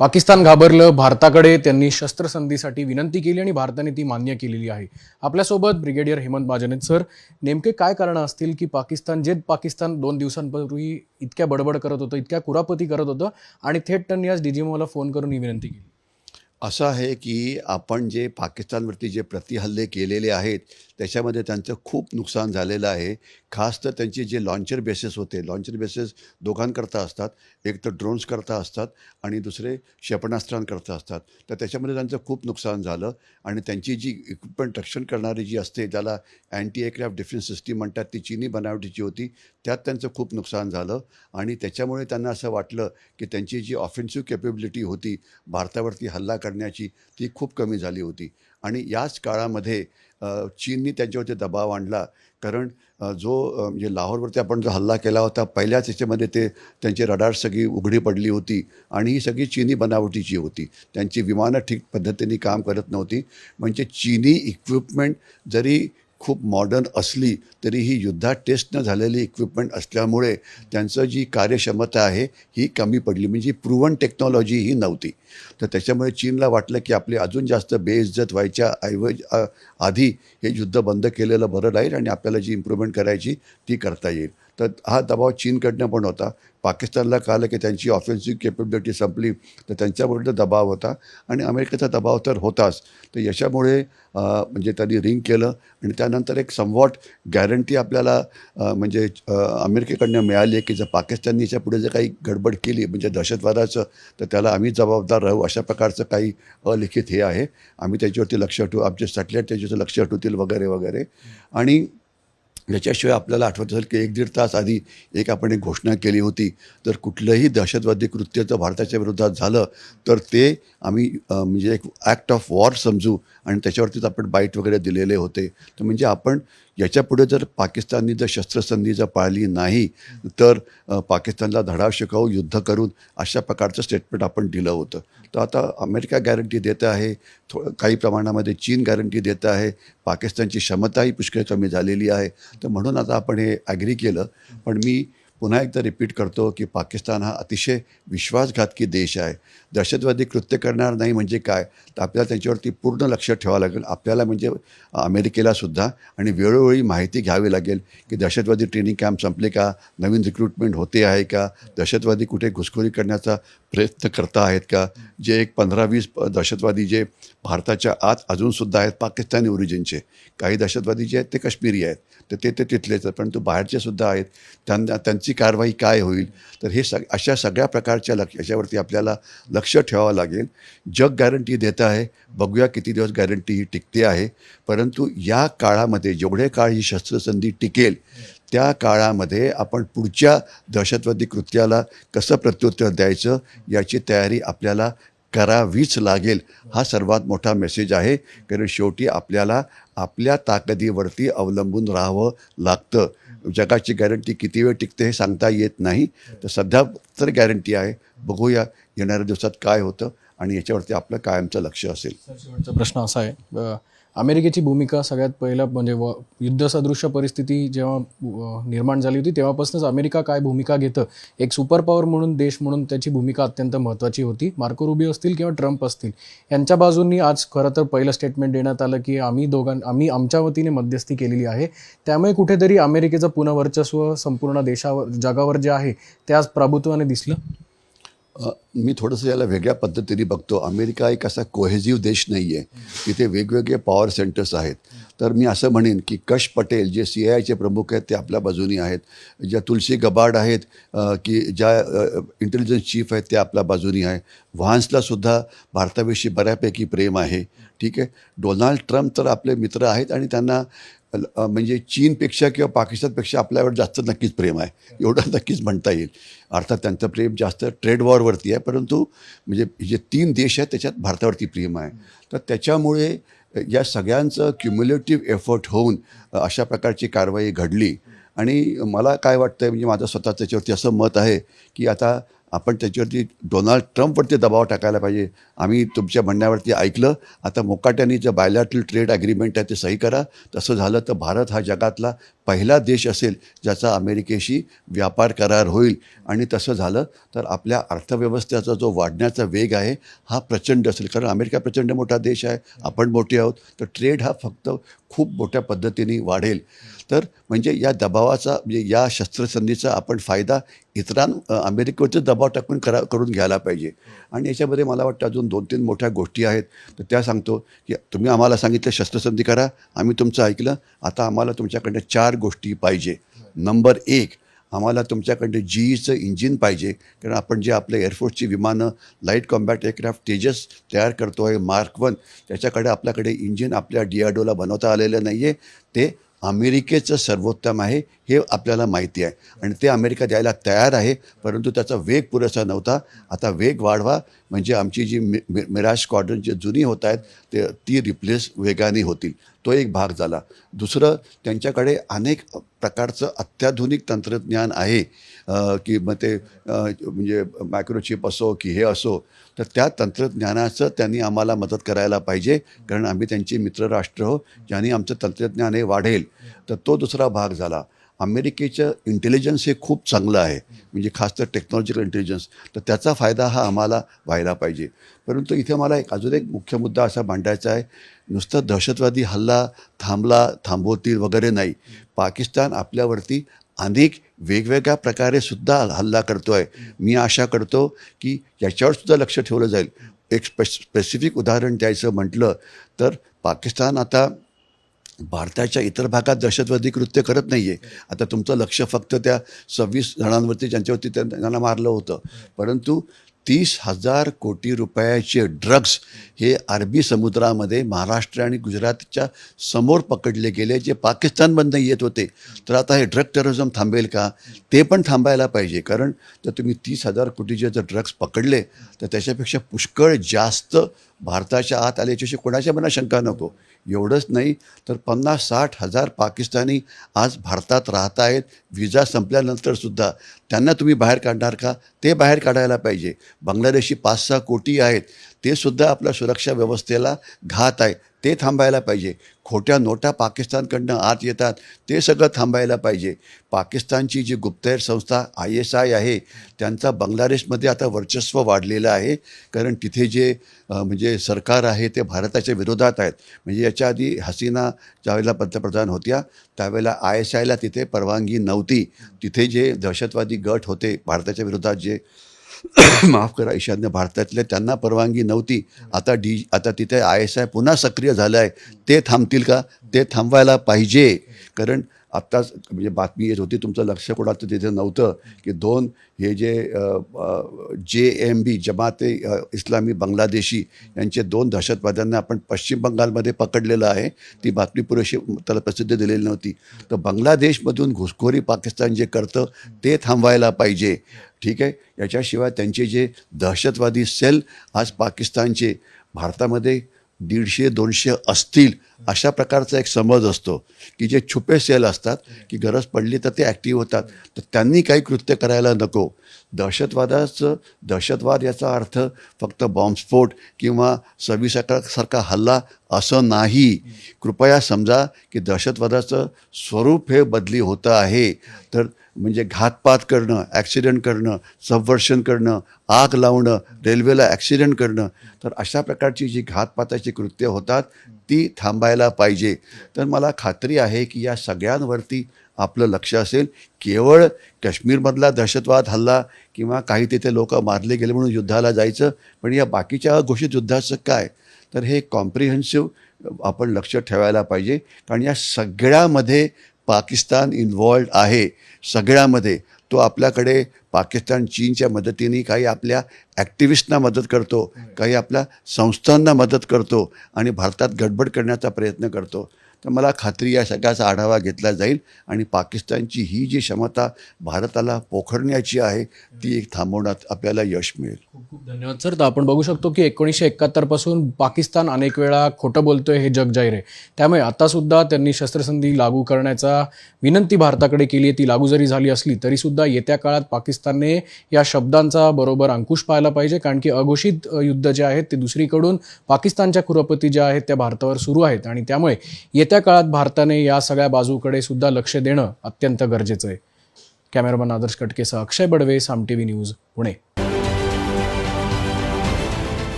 पाकिस्तान घाबरलं, भारताकडे त्यांनी शस्त्रसंधीसाठी विनंती केली आणि भारताने ती मान्य केलेली आहे. आपल्यासोबत ब्रिगेडियर हेमंत महाजन सर. नेमके काय कारणं असतील की पाकिस्तान 2 दिवसांपूर्वी इतक्या बडबड करत होतं, इतक्या कुरापती करत होतं आणि थेट त्यांनी आज डीजीएमओला फोन करून ही विनंती केली? असं आहे की आपण जे पाकिस्तानवरती जे प्रतिहल्ले केलेले आहेत त्याच्यामध्ये त्यांचं खूप नुकसान झालेलं आहे. खास तर त्यांचे जे लॉन्चर बेसेस होते, लॉन्चर बेसेस दोघांकरता असतात. एक तर ड्रोन्सकरता असतात आणि दुसरे क्षेपणास्त्रांकरता असतात. तर त्याच्यामध्ये त्यांचं खूप नुकसान झालं आणि त्यांची जी इक्विपमेंट रक्षण करणारी जी असते, ज्याला अँटी एअरक्राफ्ट डिफेन्स सिस्टीम म्हणतात, ती चीनी बनावटीची होती. त्यात त्यांचं खूप नुकसान झालं आणि त्याच्यामुळे त्यांना असं वाटलं की त्यांची जी ऑफेन्सिव्ह कॅपेबिलिटी होती भारतावरती हल्ला करण्याची, ती खूप कमी झाली होती. आणि याच काळामध्ये चीननी त्यांच्यावरती दबाव आणला. कारण म्हणजे लाहोरवरती आपण जो हल्ला केला होता, पहिल्याच ह्याच्यामध्ये त्यांची रडार सगळी उघडी पडली होती आणि ही सगळी चीनी बनावटीची होती. त्यांची विमानं ठीक पद्धतीने काम करत नव्हती. म्हणजे चीनी इक्विपमेंट जरी खूप मॉडर्न असली तरी ही युद्धात टेस्ट न झालेली इक्विपमेंट असल्यामुळे त्यांचं जी कार्यक्षमता आहे ही कमी पडली. म्हणजे प्रूव्हन टेक्नॉलॉजी ही नव्हती. तर त्याच्यामुळे चीनला वाटलं की आपली अजून जास्त बेइज्जत व्हायच्या आधी हे युद्ध बंद केलेलं बरं राहील आणि आपल्याला जी इम्प्रूव्हमेंट करायची ती करता येईल. तर हा दबाव चीनकडनं पण होता. पाकिस्तानला कळलं की त्यांची ऑफेन्सिव्ह केपेबिलिटी संपली, तर त्यांच्याबरोबर दबाव होता आणि अमेरिकेचा दबाव तर होताच. तर याच्यामुळे म्हणजे त्यांनी रिंग केलं आणि त्यानंतर एक समवॉट गॅरंटी आपल्याला अमेरिकेकडनं मिळाली आहे की जर पाकिस्ताननीच्या पुढे जर काही गडबड केली म्हणजे दहशतवादाचं, तर त्याला आम्ही जबाबदार राहू, अशा प्रकारचं काही अलिखित हे आहे. आम्ही त्याच्यावरती लक्ष ठेवू, आमचे सॅटेलाईट त्याच्यावरती लक्ष ठेवतील वगैरे वगैरे. आणि याच्याशिवाय आपल्याला आठवत असेल की 1-1.5 तास आधी आपण एक घोषणा केली होती, तर कुठलंही दहशतवादी कृत्य जर भारताच्या विरोधात झालं तर ते आम्ही म्हणजे एक ॲक्ट ऑफ वॉर समजू आणि त्याच्यावरतीच आपण बाईट वगैरे दिलेले होते. तर म्हणजे आपण याच्यापुढे जर पाकिस्ताननी जर शस्त्रसंधी जर पाळली नाही तर पाकिस्तानला धडा शिकावू, युद्ध करून, अशा प्रकारचं स्टेटमेंट आपण दिलं होतं. तर आता अमेरिका गॅरंटी देतं आहे, काही प्रमाणामध्ये चीन गॅरंटी देतं आहे. पाकिस्तानची क्षमताही पुष्कळ कमी झालेली आहे. तर म्हणून आता आपण हे ॲग्री केलं. पण मी पुन्हा एकदा रिपीट करतो की पाकिस्तान हा अतिशय विश्वासघातकी देश आहे. दहशतवादी कृत्य करणार नाही म्हणजे काय, तर आपल्याला त्यांच्यावरती पूर्ण लक्ष ठेवावं लागेल. आपल्याला म्हणजे अमेरिकेलासुद्धा, आणि वेळोवेळी माहिती घ्यावी लागेल की दहशतवादी ट्रेनिंग कॅम्प संपले का, नवीन रिक्रुटमेंट होते आहे का, दहशतवादी कुठे घुसखोरी करण्याचा प्रयत्न करता आहेत का. जे एक 15-20 दहशतवादी जे भारताच्या आत अजूनसुद्धा आहेत पाकिस्तानी ओरिजिनचे, काही दहशतवादी जे आहेत ते काश्मीरी आहेत, तर ते तिथलेच आहेत, परंतु बाहेरचे सुद्धा आहेत. त्यांची कारवाई काय होईल, तर हे अशा सगळ्या प्रकारच्या याच्यावरती आपल्याला लक्ष ठेवावं लागेल. जग गॅरंटी देतं आहे, बघूया किती दिवस गॅरंटी ही टिकते आहे. परंतु या काळामध्ये जेवढे काळ ही शस्त्रसंधी टिकेल त्या काळामध्ये आपण पुढच्या दहशतवादी कृत्याला कसं प्रत्युत्तर द्यायचं याची तयारी आपल्याला करावीच लागेल. हा सर्वात मोठा मेसेज आहे. कारण शेवटी आपल्याला आपल्या ताकदीवरती अवलंबून राहावं लागतं. जगाची गॅरंटी किती वेळ टिकते हे सांगता येत नाही. तर सध्या तर गॅरंटी आहे. बघूया येणाऱ्या दिवसात काय होतं आणि याच्यावरती आपलं कायमचं लक्ष असेल. शेवटचा प्रश्न असा आहे, अमेरिकेची भूमिका सगळ्यात पहिला म्हणजे युद्धसदृश्य परिस्थिती जेव्हा निर्माण झाली होती तेव्हापासूनच अमेरिका काय भूमिका घेतं, एक सुपर पॉवर म्हणून, देश म्हणून त्याची भूमिका अत्यंत महत्त्वाची होती. मार्को रुबियो असतील किंवा ट्रम्प असतील, यांच्या बाजूंनी आज खरं तर पहिलं स्टेटमेंट देण्यात आलं की आम्ही आमच्या वतीने मध्यस्थी केलेली आहे. त्यामुळे कुठेतरी अमेरिकेचं पुनर्वर्चस्व संपूर्ण जगावर जे आहे ते आज प्रभुत्वाने दिसलं. मी थोडंसं याला वेगळ्या पद्धतीने बघतो. अमेरिका एक असा कोहेजिव्ह देश नाही आहे. तिथे वेगवेगळे पॉवर सेंटर्स आहेत. तर मी असं म्हणेन की कश पटेल जे CIAचे प्रमुख आहेत ते आपल्या बाजूनी आहेत. ज्या तुलसी गबार्ड आहेत की ज्या इंटेलिजन्स चीफ आहेत ते आपल्या बाजूनी आहे. व्हान्सलासुद्धा भारताविषयी बऱ्यापैकी प्रेम आहे. ठीक आहे. डोनाल्ड ट्रम्प तर आपले मित्र आहेत आणि त्यांना म्हणजे चीनपेक्षा किंवा पाकिस्तानपेक्षा आपल्यावर जास्त नक्कीच प्रेम आहे, एवढं नक्कीच म्हणता येईल. अर्थात त्यांचं प्रेम जास्त ट्रेड वॉरवरती आहे, परंतु म्हणजे जे 3 देश आहेत त्याच्यात भारतावरती प्रेम आहे. तर त्याच्यामुळे या सगळ्यांचं क्युम्युलेटिव्ह एफर्ट होऊन अशा प्रकारची कारवाई घडली. आणि मला काय वाटतं आहे, म्हणजे माझं स्वतःच त्याच्यावरती असं मत आहे की आता आपण त्याच्यावरती डोनाल्ड ट्रम्पवरती दबाव टाकायला पाहिजे. आम्ही तुमच्या म्हणण्यावरती ऐकलं, आता मुकाट्याने जे बायलॅटरल ट्रेड ॲग्रीमेंट आहे ते सही करा. तसं झालं तर भारत हा जगातला पहिला देश असेल ज्याचा अमेरिकेशी व्यापार करार होईल. आणि तसं झालं तर आपल्या अर्थव्यवस्थेचा जो वाढण्याचा वेग आहे हा प्रचंड असेल, कारण अमेरिका प्रचंड मोठा देश आहे, आपण मोठे आहोत. तर ट्रेड हा फक्त खूप मोठ्या पद्धतीने वाढेल. तर म्हणजे या दबावाचा, म्हणजे या शस्त्रसंधीचा आपण फायदा अमेरिकेवरती दबाव टाकून करून घ्यायला पाहिजे. आणि याच्यामध्ये मला वाटतं अजून 2-3 मोठ्या गोष्टी आहेत. तर त्या सांगतो की तुम्ही आम्हाला सांगितलं शस्त्रसंधी करा, आम्ही तुमचं ऐकलं. आता आम्हाला तुमच्याकडनं 4 गोष्टी पाहिजे. नंबर 1, आम्हाला तुमच्याकडे GEचं इंजिन पाहिजे, कारण आपण जे आपल्या एअरफोर्सची विमानं लाईट कॉम्बॅट एअरक्राफ्ट तेजस तयार करतो आहे Mark 1, त्याच्याकडे आपल्याकडे इंजिन आपल्या DRDOला बनवता आलेलं नाही आहे. ते अमेरिकेचं सर्वोत्तम आहे हे आपल्याला माहिती आहे आणि ते अमेरिका द्यायला तयार आहे, परंतु त्याचा वेग पुरेसा नव्हता. आता वेग वाढवा, म्हणजे आमची जी मिराज स्क्वॉड्रन जे जुनी होत आहेत ती रिप्लेस वेगाने होतील. तो एक भाग झाला. दुसरं, त्यांच्याकडे अनेक प्रकारचं अत्याधुनिक तंत्रज्ञान आहे, की मग ते म्हणजे मायक्रोचिप असो की हे असो, तर त्या तंत्रज्ञानाचं त्यांनी आम्हाला मदत करायला पाहिजे, कारण आम्ही त्यांचे मित्रराष्ट्र हो, ज्यांनी आमचं तंत्रज्ञान हे वाढेल. तर तो दुसरा भाग झाला. अमेरिकेचं इंटेलिजन्स हे खूप चांगलं आहे, म्हणजे खास तर टेक्नॉलॉजिकल इंटेलिजन्स, तर त्याचा फायदा हा आम्हाला व्हायला पाहिजे. परंतु इथे मला अजून एक मुख्य मुद्दा असा मांडायचा आहे, नुसतं दहशतवादी हल्ला थांबवतील वगैरे नाही. पाकिस्तान आपल्यावरती अनेक वेगवेगळ्या प्रकारे सुद्धा हल्ला करतो आहे. मी आशा करतो की याच्यावर सुद्धा लक्ष ठेवलं जाईल. एक स्पेसिफिक उदाहरण द्यायचं म्हटलं तर पाकिस्तान आता भारताच्या इतर भागात दहशतवादी कृत्य करत नाही आहे. आता तुमचं लक्ष फक्त त्या 26 जणांवरती ज्यांच्यावरती त्यांना मारलं होतं, परंतु 30,000 कोटी रुपयाचे ड्रग्स हे अरबी समुद्रामध्ये महाराष्ट्र आणि गुजरातच्या समोर पकडले गेले, जे पाकिस्तानमधनं येत होते. तर आता हे ड्रग टेररिझम थांबेल का? ते पण थांबायला पाहिजे, कारण जर तुम्ही 30,000 कोटीचे जर ड्रग्स पकडले तर त्याच्यापेक्षा पुष्कळ जास्त भारताच्या आत आले, याच्याशी कोणाच्या मनात शंका नको. एवढंच नाही तर 50-60 हजार पाकिस्तानी आज भारतात राहत आहेत व्हिजा संपल्यानंतरसुद्धा. त्यांना तुम्ही बाहेर काढणार का? ते बाहेर काढायला पाहिजे. बांगलादेशी 5-6 कोटी आहेत, ते सुद्धा आपल्या सुरक्षा व्यवस्थेला घात आहे, ते थांबायला पाहिजे. खोट्या नोटा पाकिस्तानकडनं आत येतात, ते सगळं थांबायला पाहिजे. पाकिस्तानची जी गुप्तहेर संस्था ISI आहे, त्यांचा बांगलादेशमध्ये आता वर्चस्व वाढलेलं आहे, कारण तिथे जे म्हणजे सरकार आहे ते भारताच्या विरोधात आहेत. म्हणजे याच्या आधी हसीना ज्यावेळेला पंतप्रधान होत्या त्यावेळेला ISIला तिथे परवानगी नव्हती. तिथे जे दहशतवादी गट होते भारताच्या विरोधात, जे माफ करा ईशान्य भारतातले, त्यांना परवानगी नव्हती. आता तिथे ISI पुन्हा सक्रिय झालं आहे. ते थांबतील का? ते थांबवायला पाहिजे. कारण आत्ताच म्हणजे बातमी येत होती, तुमचं लक्ष कोणाचं तिथे नव्हतं, की 2 हे जे JMB जमाते इस्लामी बांगलादेशी यांचे 2 दहशतवाद्यांना आपण पश्चिम बंगालमध्ये पकडलेलं आहे. ती बातमी पुरेशी त्याला प्रसिद्धी दिलेली नव्हती. तर बांगलादेशमधून घुसखोरी पाकिस्तान जे करतं ते थांबवायला पाहिजे. ठीक आहे. याच्याशिवाय त्यांचे जे दहशतवादी सेल आज पाकिस्तानचे भारतामध्ये 150-200 असतील, अशा प्रकारचा एक समज असतो, की जे छुपे सेल असतात, की गरज पडली तर ते ॲक्टिव्ह होतात. तर त्यांनी काही कृत्य करायला नको. दहशतवाद याचा अर्थ फक्त बॉम्बस्फोट किंवा 26/11 हल्ला असं नाही. कृपया समजा की दहशतवादाचं स्वरूप हे बदली होतं आहे. तर म्हणजे घातपात करणं, ॲक्सिडेंट करणं, सबवर्शन करणं, आग लावणं, रेल्वेला ॲक्सिडेंट करणं, तर अशा प्रकारची जी घातपाताची कृत्य होतात ती थांबायला पाहिजे. तर मला खात्री आहे की या सगळ्यांवरती आपलं लक्ष असेल. केवळ काश्मीरमधला दहशतवाद हल्ला किंवा काही तिथे लोक मारले गेले म्हणून युद्धाला जायचं, पण या बाकीच्या घोषित युद्धाचं काय? तर हे कॉम्प्रिहेन्सिव्ह आपण लक्ष ठेवायला पाहिजे, कारण या सगळ्यामध्ये पाकिस्तान इन्व्हॉल्ड आहे. सगळ्यामध्ये तो आपल्याकडे पाकिस्तान चीनच्या मदतीने काही आपल्या ॲक्टिव्हिस्टना मदत करतो, काही आपल्या संस्थांना मदत करतो आणि भारतात गडबड करण्याचा प्रयत्न करतो. तर मला खात्री या सगळ्याचा आढावा घेतला जाईल आणि पाकिस्तानची ही जी क्षमता भारताला पोखरण्याची आहे ती एक थांबवण्यात आपल्याला यश मिळेल. खूप खूप धन्यवाद सर. तर आपण बघू शकतो की 1971 पासून पाकिस्तान अनेक वेळा खोटं बोलतोय हे जग जाहीर आहे. त्यामुळे आता सुद्धा त्यांनी शस्त्रसंधी लागू करण्याचा विनंती भारताकडे केली आहे. ती लागू जरी झाली असली तरी सुद्धा येत्या काळात पाकिस्तानने या शब्दांचा बरोबर अंकुश पाहायला पाहिजे, कारण की अघोषित युद्ध जे आहेत ते दुसरीकडून पाकिस्तानच्या कुरपती ज्या आहेत त्या भारतावर सुरू आहेत आणि त्यामुळे येत्या काळात भारताने या सगळ्या बाजूकडे सुद्धा लक्ष देणं अत्यंत गरजेचं आहे. कॅमेरामन आदर्श कटकेसह अक्षय बडवे, साम टीव्ही न्यूज, पुणे.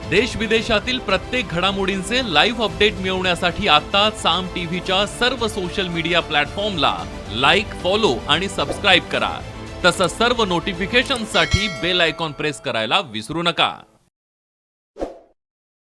देश विदेशातील प्रत्येक घडामोडींचे लाईव्ह अपडेट मिळवण्यासाठी आता साम टीव्हीच्या सर्व सोशल मीडिया प्लॅटफॉर्मला लाईक, फॉलो आणि सबस्क्राईब करा. तसंच सर्व नोटिफिकेशनसाठी बेल आयकॉन प्रेस करायला विसरू नका.